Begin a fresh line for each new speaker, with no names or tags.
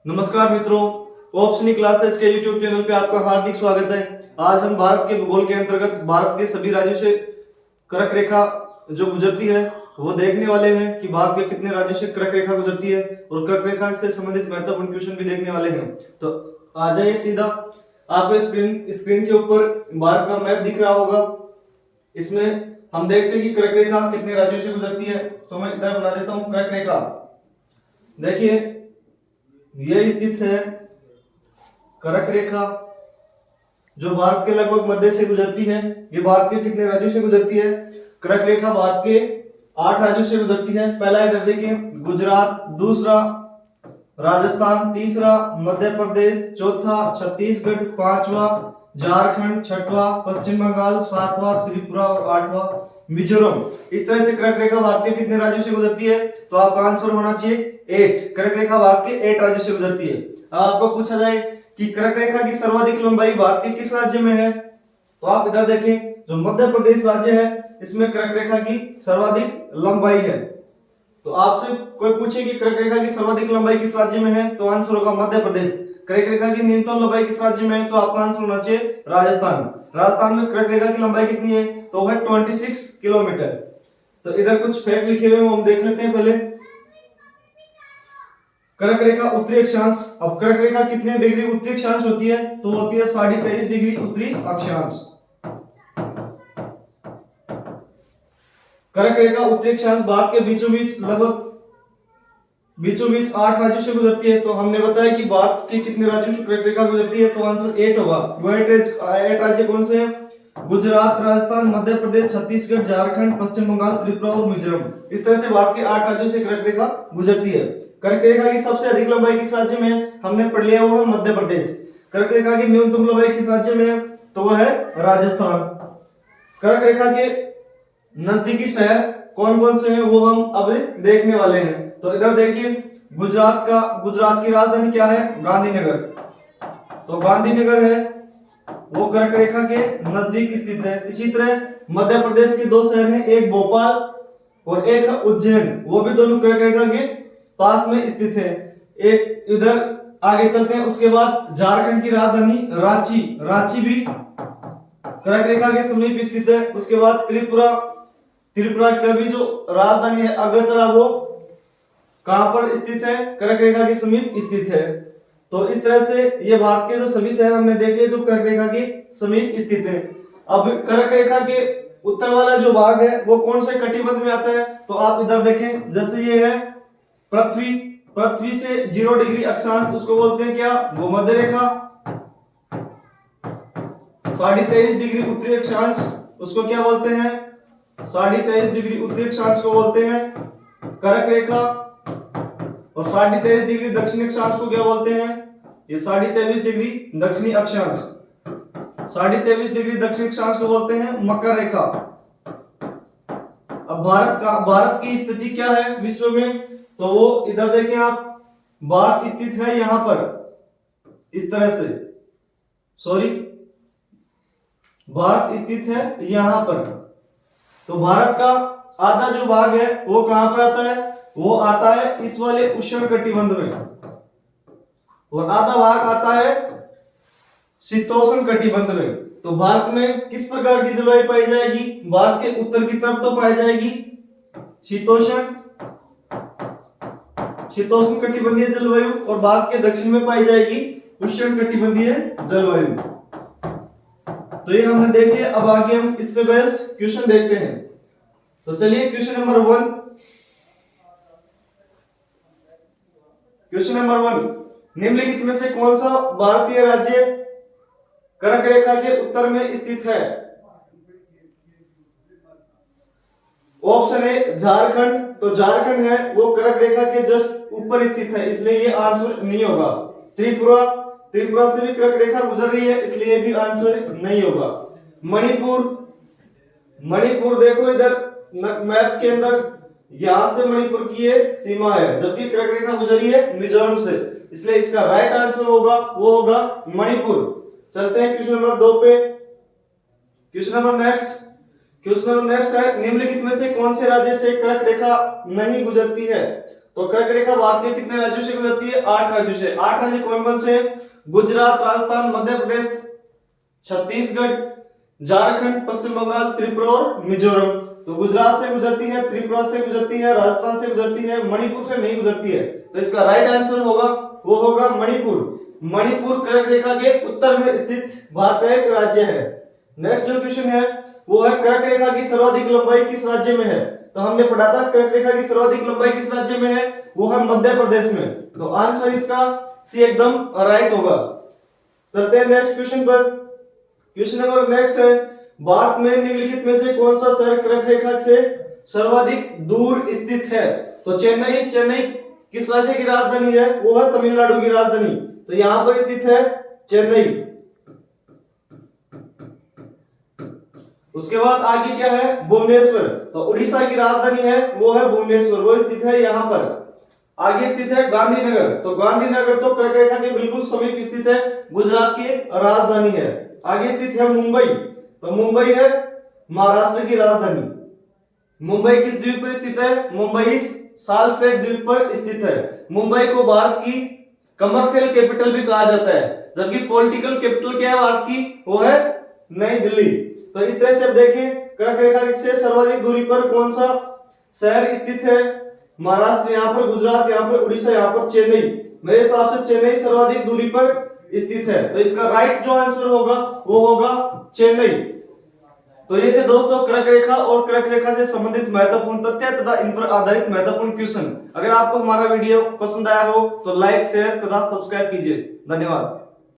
नमस्कार मित्रों, ओप्सनी क्लासेज के YouTube चैनल पे आपका हार्दिक स्वागत है। आज हम भारत के भूगोल के अंतर्गत भारत के सभी राज्यों से कर्क रेखा जो गुजरती है वो देखने वाले हैं कि भारत के कितने राज्यों से कर्क रेखा गुजरती है और कर्क रेखा से संबंधित महत्वपूर्ण क्वेश्चन भी देखने वाले हैं। तो आ जाइए सीधा, आपको स्क्रीन के ऊपर भारत का मैप दिख रहा होगा। इसमें हम देखते हैं कि कर्क रेखा कितने राज्यों से गुजरती है। तो मैं इधर बना देता हूँ कर्क रेखा। देखिए ये स्थित है कर्क रेखा जो भारत के लगभग मध्य से गुजरती है। ये भारत के कितने राज्यों से गुजरती है? कर्क रेखा भारत के 8 राज्यों से गुजरती है। पहला इधर देखिए गुजरात, दूसरा राजस्थान, तीसरा मध्य प्रदेश, चौथा छत्तीसगढ़, पांचवा झारखंड, छठवां पश्चिम बंगाल, सातवां त्रिपुरा और आठवां मिजोरम। इस तरह से कर्क रेखा भारत के कितने राज्यों से गुजरती है? तो आपका आंसर होना चाहिए 8। कर्क रेखा भारत के 8 राज्यों से गुजरती है। अब आपको पूछा जाए कि कर्क रेखा की सर्वाधिक लंबाई भारत के किस राज्य में है? तो आप इधर देखें, जो मध्य प्रदेश राज्य है इसमें कर्क रेखा की सर्वाधिक लंबाई है। तो आपसे कोई पूछे कि कर्क रेखा की सर्वाधिक लंबाई किस राज्य में है, तो आंसर होगा मध्य प्रदेश। कर्क रेखा की न्यूनतम लंबाई किस राज्य में है? तो आपका आंसर होना चाहिए राजस्थान। राजस्थान में कर्क रेखा की लंबाई कितनी है? तो है 26 किलोमीटर। तो इधर कुछ फैक्ट लिखे हुए हैं, हम देख लेते हैं पहले। कर्क रेखा उत्तरी अक्षांश। अब कर्क रेखा कितने डिग्री उत्तरी अक्षांश होती है? तो होती है 23.5 डिग्री उत्तरी अक्षांश। कर्क रेखा उत्तरी अक्षांश भारत के बीचों बीच लगभग 8 राज्यों से गुजरती है। तो हमने बताया कि भारत के कितने राज्यों से कर्क रेखा गुजरती है, तो आंसर 8 होगा। वो 8 राज्य कौन से हैं? गुजरात, राजस्थान, मध्य प्रदेश, छत्तीसगढ़, झारखंड, पश्चिम बंगाल, त्रिपुरा और मिजोरम। इस तरह से भारत के 8 राज्यों से कर्क रेखा गुजरती है। कर्क रेखा की सबसे अधिक लंबाई किस राज्य में है? हमने पढ़ लिया वो है मध्य प्रदेश। कर्क रेखा की न्यूनतम लंबाई किस राज्य में है? तो वह है राजस्थान। कर्क रेखा के नजदीकी शहर कौन कौन से हैं वो हम अब देखने वाले हैं। तो इधर देखिए, गुजरात की राजधानी क्या है? गांधीनगर। तो गांधीनगर है वो कर्क रेखा के नजदीक स्थित है। इसी तरह मध्य प्रदेश के 2 शहर हैं, एक भोपाल और एक है उज्जैन, वो भी दोनों कर्क रेखा के पास में स्थित है। एक इधर आगे चलते हैं, उसके बाद झारखंड की राजधानी रांची भी कर्क रेखा के समीप स्थित है। उसके बाद त्रिपुरा का भी जो राजधानी है अगरतला, वो कहां पर स्थित है? कर्क रेखा के समीप स्थित है। तो इस तरह से ये भारत के जो सभी शहर हमने देख लिए जो कर्क रेखा के समीप स्थित है। अब कर्क रेखा के उत्तर वाला जो भाग है वो कौन से कटिबंध में आता है? तो आप इधर देखें, जैसे ये है पृथ्वी से 0 डिग्री अक्षांश, उसको बोलते हैं क्या? भूमध्य रेखा। 23.5 डिग्री उत्तरी अक्षांश, उसको क्या बोलते हैं? 23.5 डिग्री उत्तरी अक्षांश को बोलते हैं कर्क रेखा। और 23.5 डिग्री दक्षिणी अक्षांश को क्या बोलते हैं? ये 23.5 डिग्री दक्षिणी अक्षांश। 23.5 डिग्री दक्षिणी अक्षांश को बोलते हैं मकर रेखा। अब भारत की स्थिति क्या है विश्व में? तो वो इधर देखें आप, भारत स्थित है यहां पर इस तरह से, भारत स्थित है यहां पर। तो भारत का आधा जो भाग है वो कहां पर आता है? वो आता है इस वाले उष्ण कटिबंध में, और आधा भाग आता है शीतोष्ण कटिबंध में। तो भारत में किस प्रकार की जलवायु पाई जाएगी? भारत के उत्तर की तरफ तो पाई जाएगी शीतोष्ण कटिबंधीय जलवायु, और भारत के दक्षिण में पाई जाएगी उष्ण कटिबंधीय जलवायु। तो ये हमने देख लिया। अब आगे हम इस पे बेस्ड क्वेश्चन देखते हैं। तो चलिए क्वेश्चन नंबर 1। क्वेश्चन नंबर 1, निम्नलिखित में से कौन सा भारतीय राज्य कर्क रेखा के उत्तर में स्थित है? Option A Jharkhand. तो झारखंड है वो कर्क रेखा के जस्ट ऊपर स्थित है, इसलिए ये आंसर नहीं होगा। त्रिपुरा से भी कर्क रेखा गुजर रही है, इसलिए भी आंसर नहीं होगा। मणिपुर देखो इधर मैप के अंदर, यहां से मणिपुर की ये सीमा है, जबकि कर्क रेखा गुजरी है मिजोरम से, इसलिए इसका राइट आंसर होगा वो होगा मणिपुर। चलते हैं क्वेश्चन नंबर 2 पे। क्वेश्चन नंबर नेक्स्ट है, निम्नलिखित में से कौन से राज्य से कर्क रेखा नहीं गुजरती है? तो कर्क रेखा भारत के कितने राज्यों से गुजरती है? 8 राज्यों से। 8 राज्य कौन कौन से? गुजरात, राजस्थान, मध्य प्रदेश, छत्तीसगढ़, झारखंड, पश्चिम बंगाल, त्रिपुरा और मिजोरम। तो गुजरात से गुजरती है, त्रिपुरा से गुजरती है, राजस्थान से गुजरती है, मणिपुर से नहीं गुजरती है। तो इसका राइट आंसर होगा वो होगा मणिपुर। मणिपुर कर्क रेखा के उत्तर में स्थित भारत का एक राज्य है। नेक्स्ट जो क्वेश्चन है वो है कर्क रेखा की सर्वाधिक लंबाई किस राज्य में है? तो हमने पढ़ा था कर्क रेखा की सर्वाधिक लंबाई किस राज्य में है? वो है मध्य प्रदेश में। तो आंसर इसका सी एकदम राइट होगा। चलते हैं नेक्स्ट क्वेश्चन पर। क्वेश्चन नंबर नेक्स्ट है, भारत में निम्नलिखित में से कौन सा शहर कर्क रेखा से सर्वाधिक दूर स्थित है? तो चेन्नई। चेन्नई किस राज्य की राजधानी है? वो है तमिलनाडु की राजधानी। तो यहां पर स्थित है चेन्नई। उसके बाद आगे क्या है? भुवनेश्वर। तो उड़ीसा की राजधानी है वो है भुवनेश्वर, वो स्थित है यहाँ पर। आगे स्थित है गांधीनगर। तो गांधीनगर तो कर्क रेखा के बिल्कुल समीप स्थित है, गुजरात की राजधानी है। आगे स्थित है मुंबई। तो मुंबई है महाराष्ट्र की राजधानी। मुंबई किस द्वीप पर स्थित है? मुंबई साल्फेट द्वीप पर स्थित है। मुंबई को भारत की कमर्शियल कैपिटल भी कहा जाता है, जबकि पॉलिटिकल कैपिटल क्या है भारत की? वो है नई दिल्ली। तो इस तरह से अब देखें कर्क रेखा से सर्वाधिक दूरी पर कौन सा शहर स्थित है? महाराष्ट्र यहाँ पर, गुजरात यहाँ पर, उड़ीसा यहाँ पर, चेन्नई। मेरे हिसाब से चेन्नई सर्वाधिक दूरी पर स्थित है। तो इसका राइट जो आंसर होगा वो होगा चेन्नई। तो ये थे दोस्तों कर्क रेखा और कर्क रेखा से संबंधित महत्वपूर्ण तथ्य तथा इन पर आधारित महत्वपूर्ण क्वेश्चन। अगर आपको हमारा वीडियो पसंद आया हो तो लाइक, शेयर तथा सब्सक्राइब कीजिए। धन्यवाद।